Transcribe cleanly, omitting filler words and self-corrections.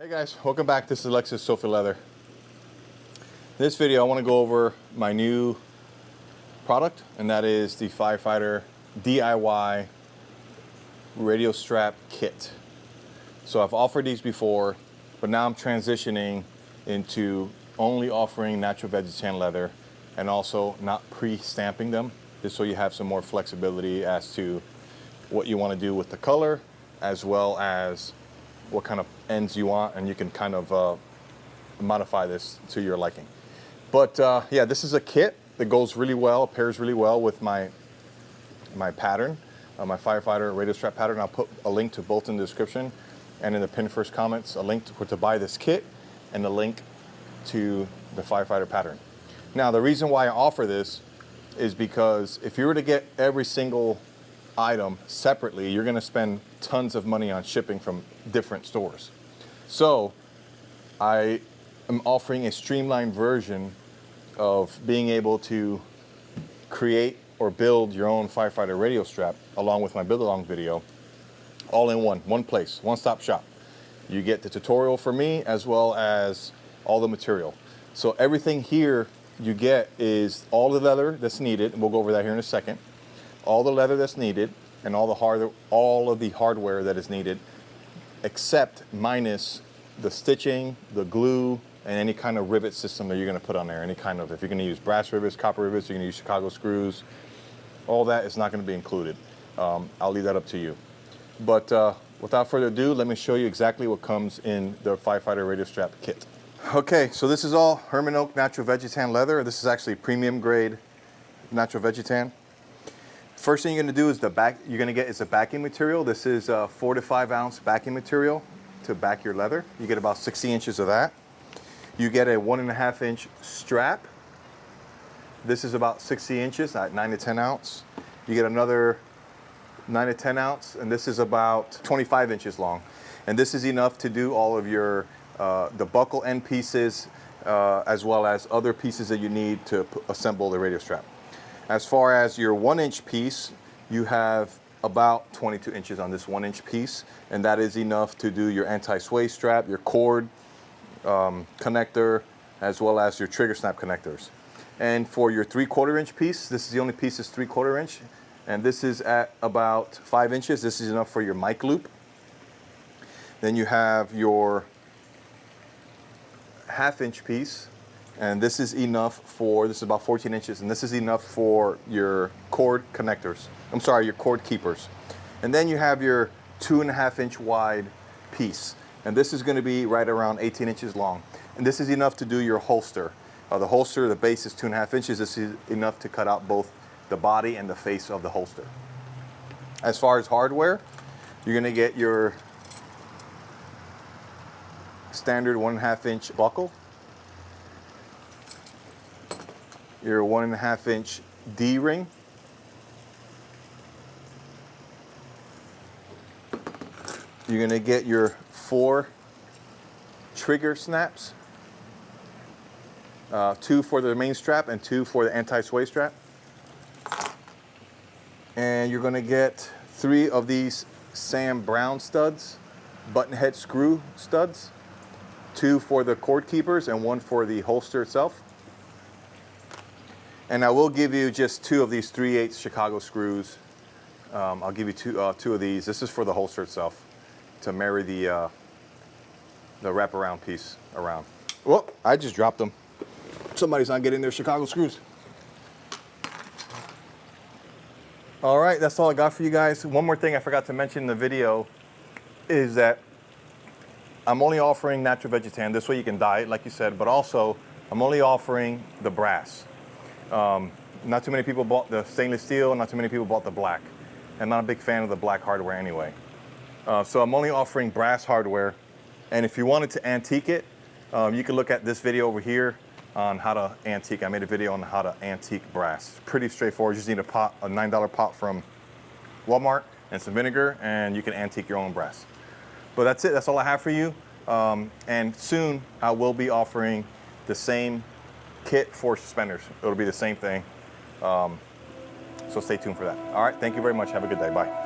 Hey guys, welcome back. This is Alexis Sofa Leather. In this video I want to go over my new product, and that is the Firefighter DIY radio strap kit. So I've offered these before, but now I'm transitioning into only offering natural vegetation leather and also not pre-stamping them, just so you have some more flexibility as to what you want to do with the color as well as what kind of ends you want, and you can kind of modify this to your liking. But yeah, this is a kit that goes really well, pairs really well with my pattern, my Firefighter radio strap pattern. I'll put a link to both in the description and in the pinned first comments, a link to buy this kit and a link to the Firefighter pattern. Now, the reason why I offer this is because if you were to get every single item separately, you're going to spend tons of money on shipping from different stores. So I am offering a streamlined version of being able to create or build your own Firefighter radio strap along with my build along video, all in one place, one-stop shop. You get the tutorial for me as well as all the material. So everything here you get is all the leather that's needed, and we'll go over that here in a second. All the leather that's needed and all of the hardware that is needed, except minus the stitching, the glue, and any kind of rivet system that you're going to put on there. Any kind of, if you're going to use brass rivets, copper rivets, you're going to use Chicago screws, all that is not going to be included. I'll leave that up to you. But without further ado, let me show you exactly what comes in the Firefighter radio strap kit. Okay, so this is all Herman Oak natural vegetan leather. This is actually premium grade natural vegetan. First thing you're going to do is the backing material. This is a 4 to 5 ounce backing material to back your leather. You get about 60 inches of that. You get a 1.5 inch strap. This is about 60 inches at 9 to 10 ounce. You get another 9 to 10 ounce, and this is about 25 inches long. And this is enough to do all of your the buckle end pieces as well as other pieces that you need to assemble the radio strap. As far as your 1 inch piece, you have about 22 inches on this 1 inch piece, and that is enough to do your anti-sway strap, your cord connector, as well as your trigger snap connectors. And for your 3/4 inch piece, this is the only piece that's 3/4 inch, and this is at about 5 inches. This is enough for your mic loop. Then you have your 1/2 inch piece, and this is enough for, this is about 14 inches, and this is enough for your cord connectors. I'm sorry, your cord keepers. And then you have your 2.5 inch wide piece, and this is going to be right around 18 inches long. And this is enough to do your holster. The holster, the base is 2.5 inches. This is enough to cut out both the body and the face of the holster. As far as hardware, you're going to get your standard 1.5 inch buckle, your 1.5 inch D-ring, you're going to get your 4 trigger snaps, 2 for the main strap and 2 for the anti-sway strap, and you're going to get 3 of these Sam Brown studs, button head screw studs, 2 for the cord keepers and 1 for the holster itself. And I will give you just 2 of these 3/8 Chicago screws. I'll give you two of these. This is for the holster itself to marry the wraparound piece around. Well, I just dropped them. Somebody's not getting their Chicago screws. All right, that's all I got for you guys. One more thing I forgot to mention in the video is that I'm only offering natural vegetan. This way you can dye it, like you said, but also I'm only offering the brass. Not too many people bought the stainless steel, not too many people bought the black. I'm not a big fan of the black hardware anyway. So I'm only offering brass hardware, and if you wanted to antique it, you can look at this video over here on how to antique. I made a video on how to antique brass. It's pretty straightforward. You just need a pot, a $9 pot from Walmart, and some vinegar, and you can antique your own brass. But that's it. That's all I have for you. And soon I will be offering the same kit for suspenders. It'll be the same thing. So stay tuned for that. All right. Thank you very much. Have a good day. Bye.